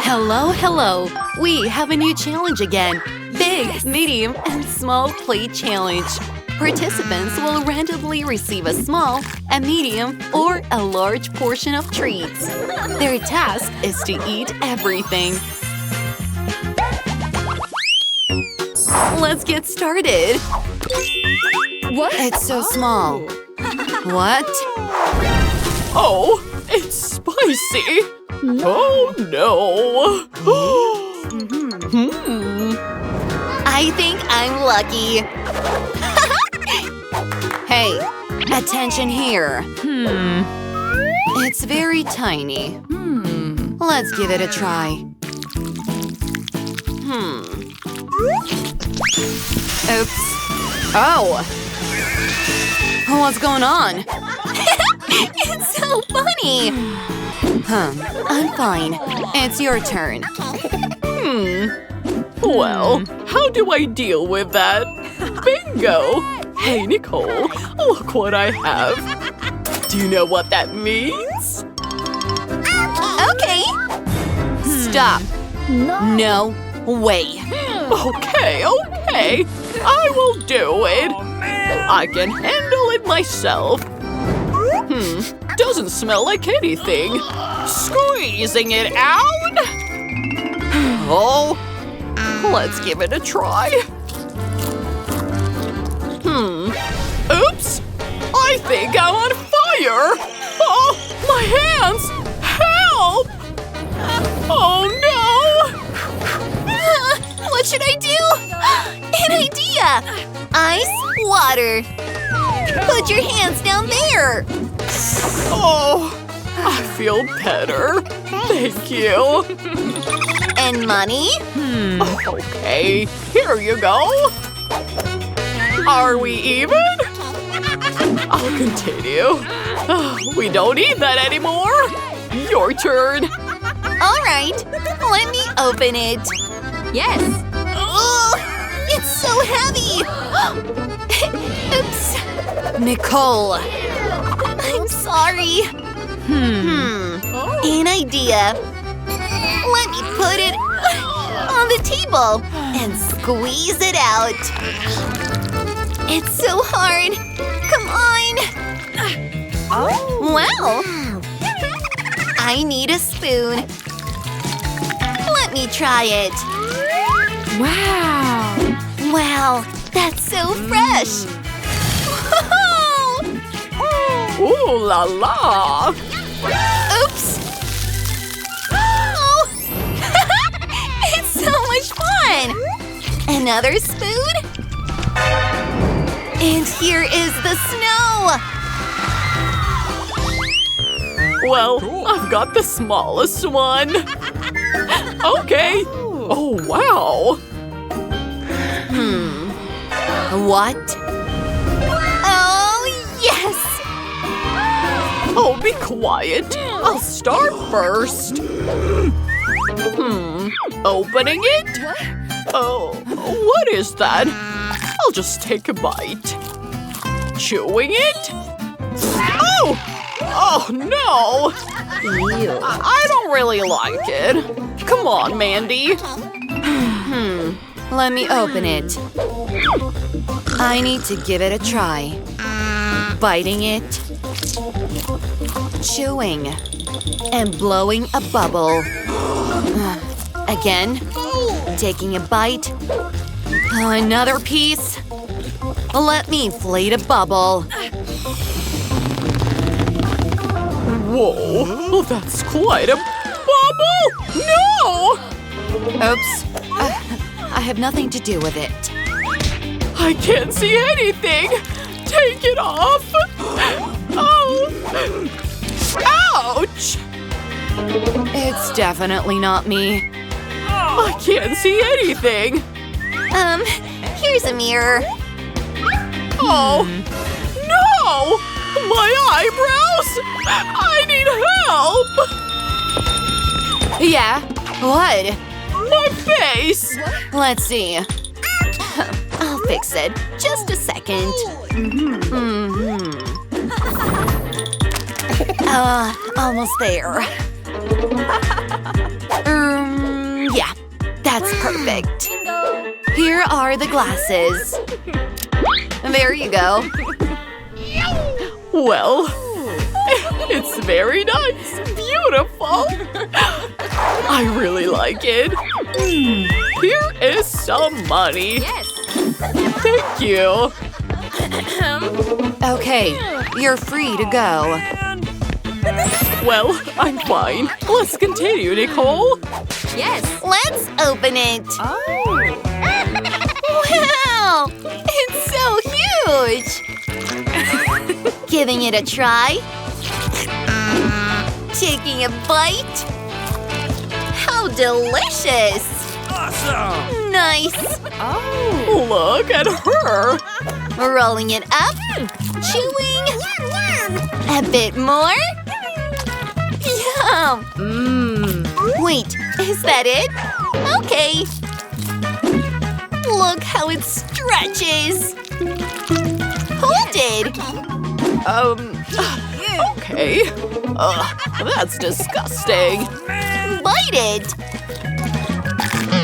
Hello, hello! We have a new challenge again! Big, medium, and small plate challenge. Participants will randomly receive a small, a medium, or a large portion of treats. Their task is to eat everything. Let's get started! What? It's so small. What? Oh, it's spicy! Oh no! I think I'm lucky. Hey, attention here. It's very tiny. Let's give it a try. Oops. Oh! What's going on? It's so funny! I'm fine. It's your turn. Well, how do I deal with that? Bingo! Hey, Nicole, look what I have. Do you know what that means? Okay. Stop. No way. Okay, I will do it. I can handle it myself. Doesn't smell like anything. Squeezing it out. Oh, let's give it a try. Oops! I think I'm on fire! Oh, my hands! Help! Oh no! What should I do? An idea! Ice, water. Put your hands down there. Oh, I feel better. Thank you. And money? Okay, here you go. Are we even? I'll continue. We don't need that anymore. Your turn. All right, let me open it. Yes. Oh, it's so heavy. Oops. Nicole. I'm sorry. An idea. Let me put it on the table and squeeze it out. It's so hard. Come on. Well, I need a spoon. Let me try it. Wow. Wow, that's so fresh. Whoa! Ooh la la. Oops. Oh. It's so much fun. Another spoon. And here is the snow! Well, I've got the smallest one. Okay. Oh, wow. What? Oh, yes! Oh, be quiet. I'll start first. Opening it? Oh, what is that? I'll just take a bite. Chewing it? Oh! Oh, no! I don't really like it. Come on, Mandy. Let me open it. I need to give it a try. Biting it. Chewing. And blowing a bubble. Again. Taking a bite. Another piece. Let me inflate a bubble. Whoa, that's quite a bubble! No! Oops. I have nothing to do with it. I can't see anything! Take it off! Oh! Ouch! It's definitely not me. I can't see anything! Here's a mirror. Oh! No! My eyebrows! I need help! Yeah? What? My face! Let's see. I'll fix it. Just a second. Almost there. Yeah, that's perfect. Here are the glasses. There you go. Well, it's very nice. Beautiful. I really like it. Here is some money. Yes. Thank you. Okay, you're free to go. Well, I'm fine. Let's continue, Nicole. Yes. Let's open it. Oh. Wow! It's so huge! Giving it a try. Taking a bite. How delicious! Awesome! Nice! Oh. Look at her. Rolling it up. Chewing. A bit more. Yum! Wait, is that it? Okay. Look how it stretches. Hold it. Okay. That's disgusting. Bite it.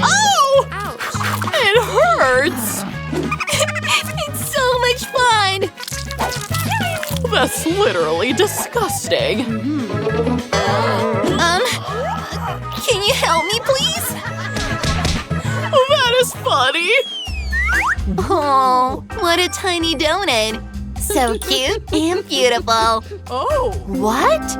Oh! Ouch. It hurts. It's so much fun. That's literally disgusting. Can you help me, please? That is funny. Oh, what a tiny donut. So cute and beautiful. Oh. What?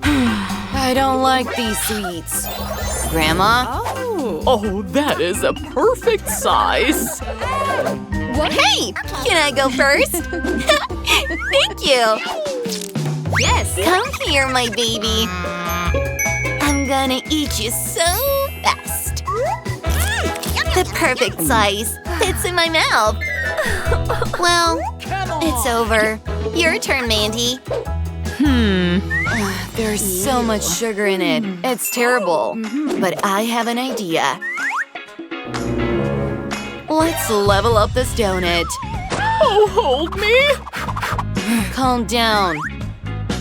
I don't like these sweets. Grandma? Oh, that is a perfect size. What? Hey, can I go first? Thank you. Yes. Come here, my baby. I'm gonna eat you so fast. The perfect size fits in my mouth. Well, it's over. Your turn, Mandy. There's so much sugar in it. It's terrible. But I have an idea. Let's level up this donut. Oh, hold me. Calm down.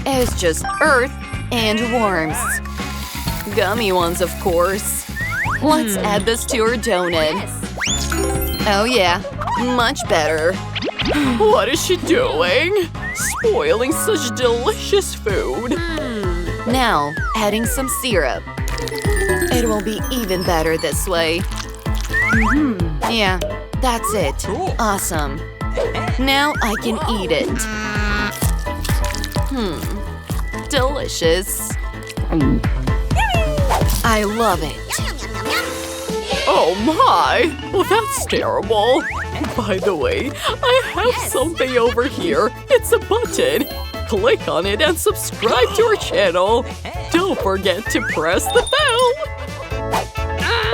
It's just earth and worms. Gummy ones, of course. Let's add this to our donut. Yes. Oh yeah, much better. What is she doing? Spoiling such delicious food. Now, adding some syrup. It will be even better this way. Yeah, that's it. Cool. Awesome. Now I can eat it. Delicious. I love it. Oh my! Well, that's terrible. By the way, I have something over here. It's a button. Click on it and subscribe to our channel. Don't forget to press the bell.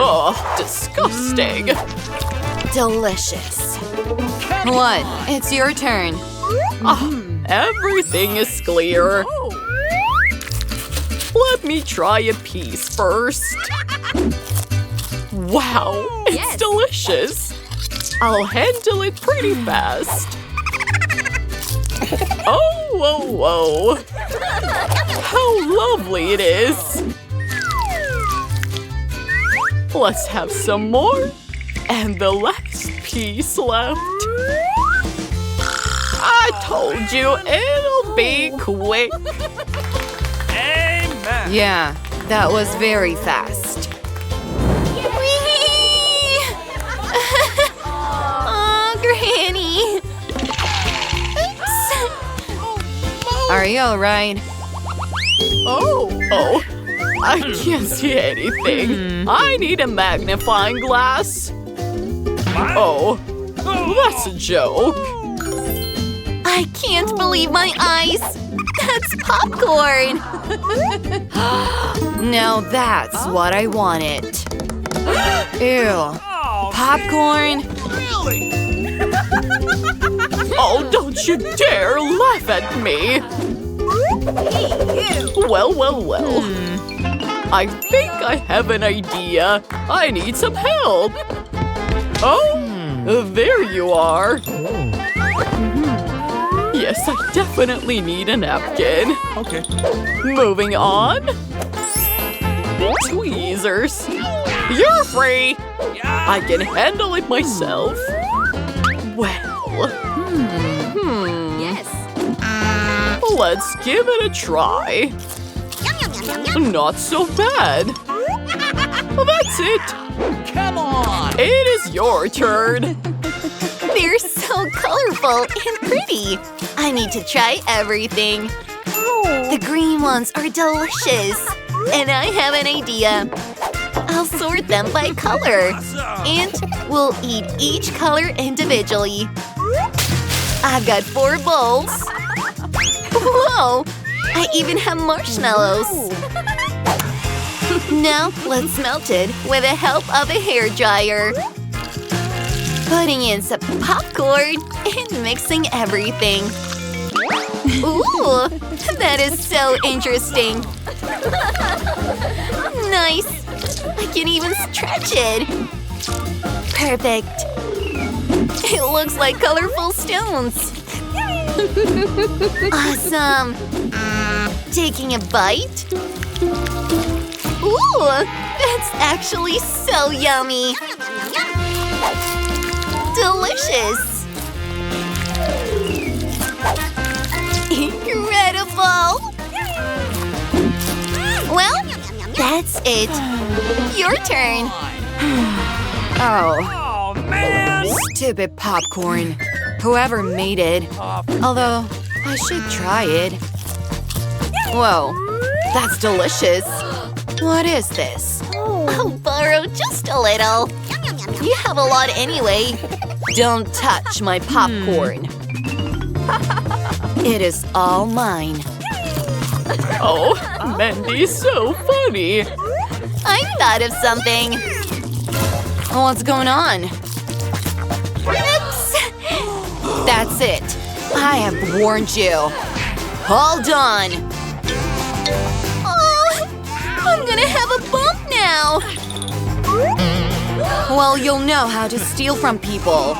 Oh, disgusting. Delicious. What? It's your turn. Everything is clear. Let me try a piece first. Wow, it's Yes. delicious. I'll handle it pretty fast. Oh, whoa, whoa. How lovely it is. Let's have some more. And the last piece left. I told you it'll be quick. Amen! Yeah, that was very fast. Oh, Granny. Oops. Are you alright? Oh, I can't see anything. I need a magnifying glass. Oh, that's a joke. I can't believe my eyes. That's popcorn. Now that's what I wanted. Ew. Popcorn? Really? Oh, don't you dare laugh at me. Well. I think I have an idea. I need some help. Oh, there you are. Yes, I definitely need a napkin. Okay. Moving on. Tweezers. You're free. I can handle it myself. Well, Yes. let's give it a try. Not so bad. That's it. Come on! It is your turn. They're so colorful and pretty. I need to try everything. The green ones are delicious. And I have an idea. I'll sort them by color. And we'll eat each color individually. I've got 4 bowls. Whoa! I even have marshmallows. Now let's melt it with the help of a hairdryer. Putting in some popcorn and mixing everything. Ooh, that is so interesting. Nice. I can even stretch it. Perfect. It looks like colorful stones. Awesome. Taking a bite. Ooh, that's actually so yummy. Delicious. Incredible. Well, that's it. Your turn. Oh, Oh, man! stupid popcorn. Whoever made it. Although, I should try it. Whoa, that's delicious. What is this? I'll borrow just a little. You have a lot anyway. Don't touch my popcorn. It is all mine. Oh, Mandy's so funny. I thought of something. What's going on? Oops. That's it. I have warned you. Hold on. Oh, I'm gonna have a bump now. Well, you'll know how to steal from people.